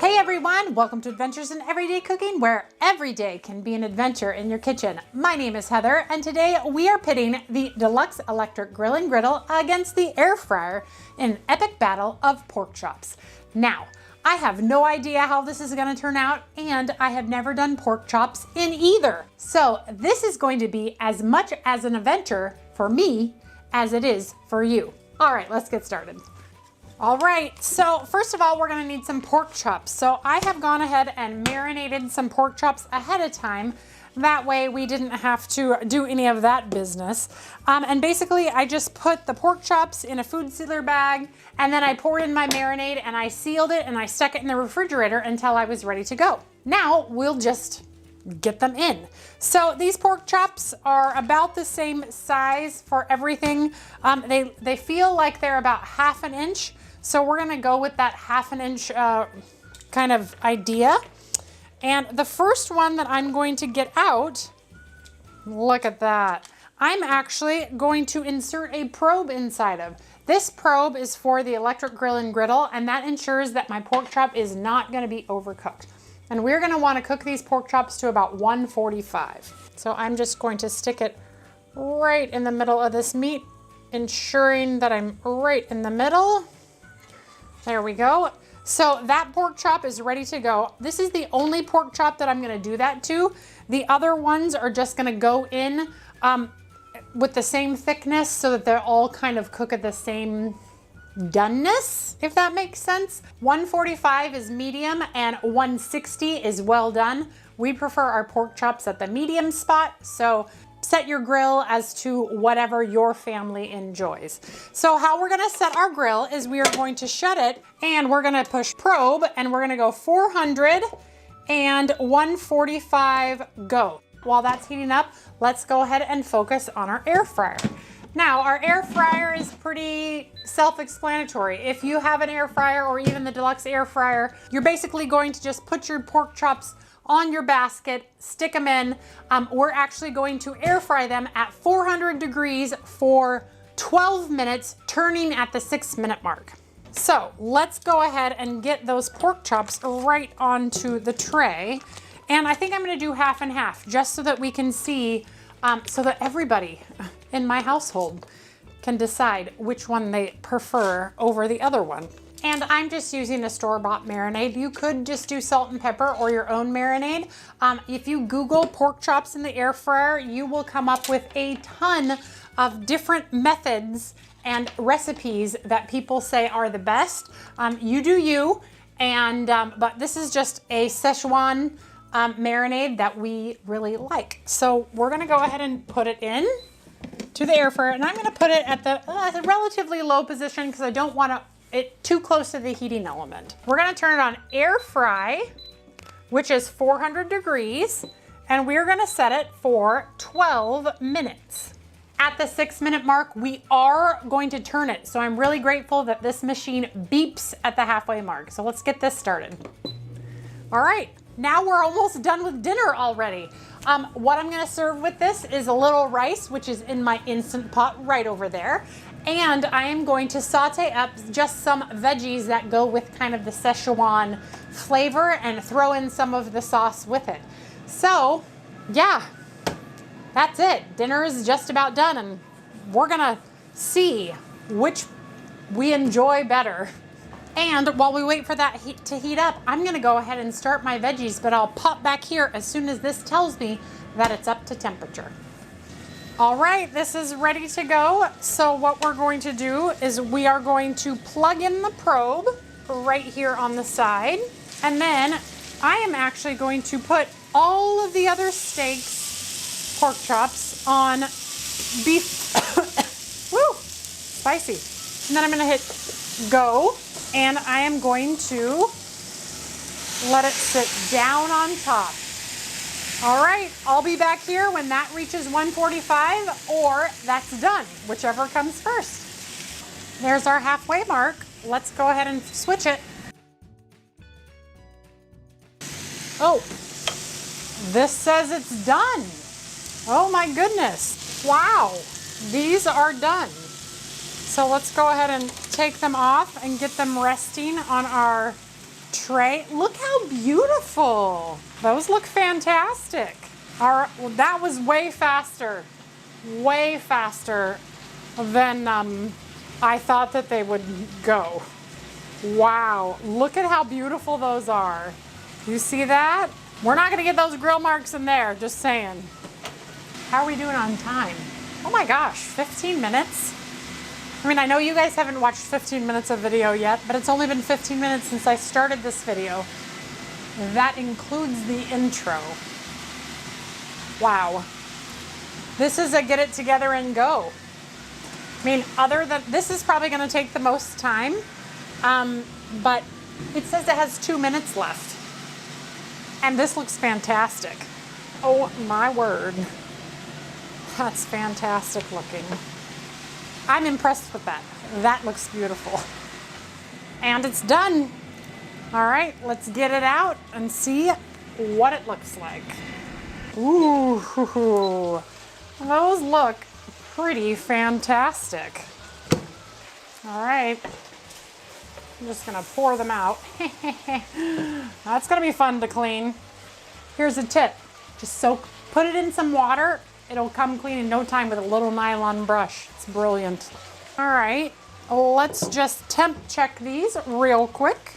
Hey everyone, welcome to Adventures in Everyday Cooking, where every day can be an adventure in your kitchen. My name is Heather, and today we are pitting the Deluxe electric grill and griddle against the air fryer in an epic battle of pork chops. Now, I have no idea how this is going to turn out, and I have never done pork chops in either. So this is going to be as much as an adventure for me as it is for you. All right, let's get started. All right, so first of all, we're gonna need some pork chops. So I have gone ahead and marinated some pork chops ahead of time. That way we didn't have to do any of that business. And basically I just put the pork chops in a food sealer bag, and then I poured in my marinade and I sealed it and I stuck it in the refrigerator until I was ready to go. Now we'll just get them in. So these pork chops are about the same size for everything. They feel like they're about ½ an inch. So we're gonna go with that ½ an inch kind of idea. And the first one that I'm going to get out, look at that. I'm actually going to insert a probe inside of. This probe is for the electric grill and griddle, and that ensures that my pork chop is not gonna be overcooked. And we're gonna wanna cook these pork chops to about 145. So I'm just going to stick it right in the middle of this meat, ensuring that I'm right in the middle. There we go. So that pork chop is ready to go. This is the only pork chop that I'm gonna do that to. The other ones are just gonna go in with the same thickness so that they're all kind of cook at the same doneness, if that makes sense. 145 is medium and 160 is well done. We prefer our pork chops at the medium spot, so set your grill as to whatever your family enjoys. So how we're gonna set our grill is we are going to shut it and we're gonna push probe and we're gonna go 400 and 145 go. While that's heating up, let's go ahead and focus on our air fryer. Now, our air fryer is pretty self-explanatory. If you have an air fryer or even the Deluxe air fryer, you're basically going to just put your pork chops on your basket, stick them in. We're actually going to air fry them at 400 degrees for 12 minutes, turning at the 6-minute mark. So let's go ahead and get those pork chops right onto the tray. And I think I'm gonna do half and half, just so that we can see, so that everybody in my household can decide which one they prefer over the other one. And I'm just using a store-bought marinade. You could just do salt and pepper or your own marinade. If you Google pork chops in the air fryer, you will come up with a ton of different methods and recipes that people say are the best. You do you, and but this is just a Szechuan marinade that we really like. So we're gonna go ahead and put it in to the air fryer, and I'm gonna put it at the relatively low position because I don't want it too close to the heating element. We're gonna turn it on air fry, which is 400 degrees, and we're gonna set it for 12 minutes. At the 6-minute mark, we are going to turn it. So I'm really grateful that this machine beeps at the halfway mark. So let's get this started. All right, now we're almost done with dinner already. What I'm gonna serve with this is a little rice, which is in my Instant Pot right over there. And I am going to saute up just some veggies that go with kind of the Szechuan flavor and throw in some of the sauce with it. So yeah, that's it. Dinner is just about done, and we're gonna see which we enjoy better. And while we wait for that to heat up, I'm gonna go ahead and start my veggies, but I'll pop back here as soon as this tells me that it's up to temperature. All right, this is ready to go. So what we're going to do is we are going to plug in the probe right here on the side. And then I am actually going to put all of the other steaks, pork chops, on beef, woo, spicy. And then I'm gonna hit go, and I am going to let it sit down on top. All right, I'll be back here when that reaches 145 or that's done, whichever comes first. There's our halfway mark. Let's go ahead and switch it. Oh, this says it's done. Oh my goodness. Wow, these are done. So let's go ahead and take them off and get them resting on our tray. Look how beautiful. Those look fantastic. All right, well, that was way faster than I thought that they would go. Wow, look at how beautiful those are. You see that? We're not gonna get those grill marks in there, just saying. How are we doing on time? Oh my gosh, 15 minutes? I mean, I know you guys haven't watched 15 minutes of video yet, but it's only been 15 minutes since I started this video. That includes the intro. Wow. This is a get it together and go. I mean, other than, this is probably gonna take the most time, but it says it has 2 minutes left. And this looks fantastic. Oh my word. That's fantastic looking. I'm impressed with that. That looks beautiful. And it's done. All right, let's get it out and see what it looks like. Ooh, those look pretty fantastic. All right, I'm just gonna pour them out. That's gonna be fun to clean. Here's a tip, just put it in some water. It'll come clean in no time with a little nylon brush. It's brilliant. All right, let's just temp check these real quick.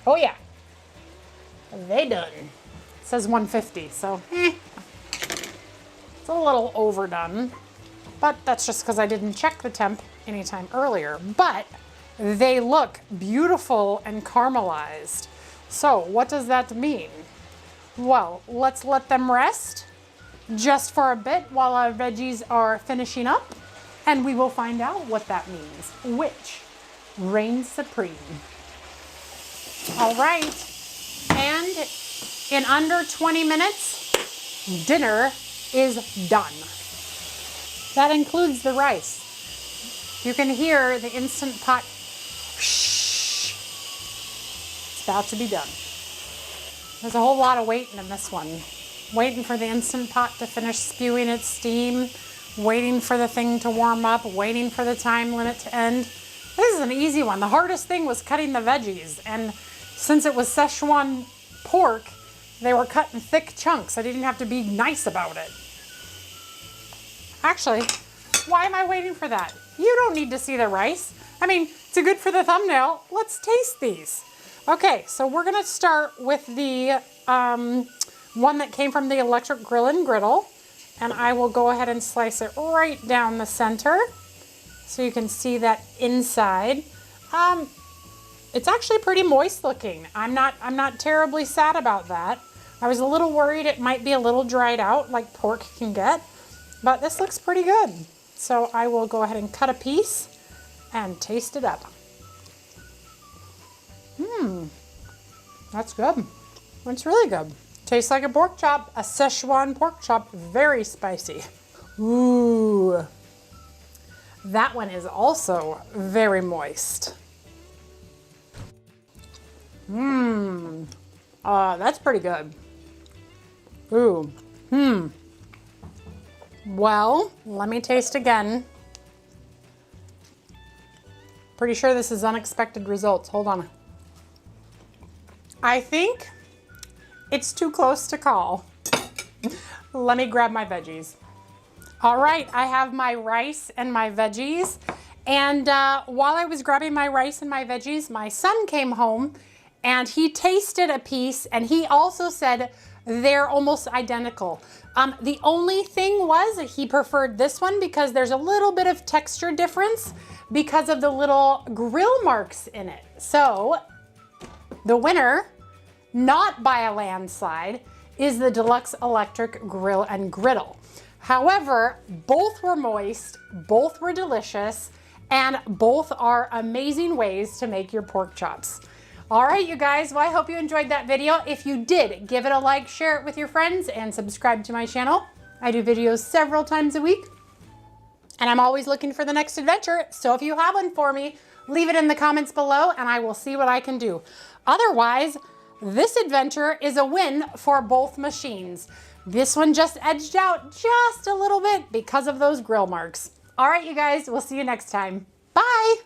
Oh yeah, they done. It says 150, so it's a little overdone, but that's just because I didn't check the temp anytime earlier. But they look beautiful and caramelized. So what does that mean? Well, let's let them rest just for a bit while our veggies are finishing up, and we will find out what that means, which reigns supreme. All right, and in under 20 minutes, dinner is done. That includes the rice. You can hear the Instant Pot. It's about to be done. There's a whole lot of waiting in this one. Waiting for the Instant Pot to finish spewing its steam, waiting for the thing to warm up, waiting for the time limit to end. This is an easy one. The hardest thing was cutting the veggies, and since it was Szechuan pork, they were cut in thick chunks. I didn't have to be nice about it. Actually, why am I waiting for that? You don't need to see the rice. I mean, it's good for the thumbnail. Let's taste these. Okay, so we're gonna start with the one that came from the electric grill and griddle, and I will go ahead and slice it right down the center so you can see that inside. It's actually pretty moist looking. I'm not terribly sad about that. I was a little worried it might be a little dried out like pork can get, but this looks pretty good. So I will go ahead and cut a piece and taste it up. That's good. It's really good. Tastes like a pork chop, a Szechuan pork chop, very spicy. Ooh. That one is also very moist. That's pretty good. Ooh. Well, let me taste again. Pretty sure this is unexpected results. Hold on. I think it's too close to call. Let me grab my veggies. All right, I have my rice and my veggies. And while I was grabbing my rice and my veggies, my son came home and he tasted a piece and he also said they're almost identical. The only thing was he preferred this one because there's a little bit of texture difference because of the little grill marks in it. So the winner, not by a landslide, is the Deluxe Electric Grill and Griddle. However, both were moist, both were delicious, and both are amazing ways to make your pork chops. All right, you guys, well, I hope you enjoyed that video. If you did, give it a like, share it with your friends, and subscribe to my channel. I do videos several times a week, and I'm always looking for the next adventure. So if you have one for me, leave it in the comments below, and I will see what I can do. Otherwise, this adventure is a win for both machines. This one just edged out just a little bit because of those grill marks. All right, you guys, we'll see you next time. Bye.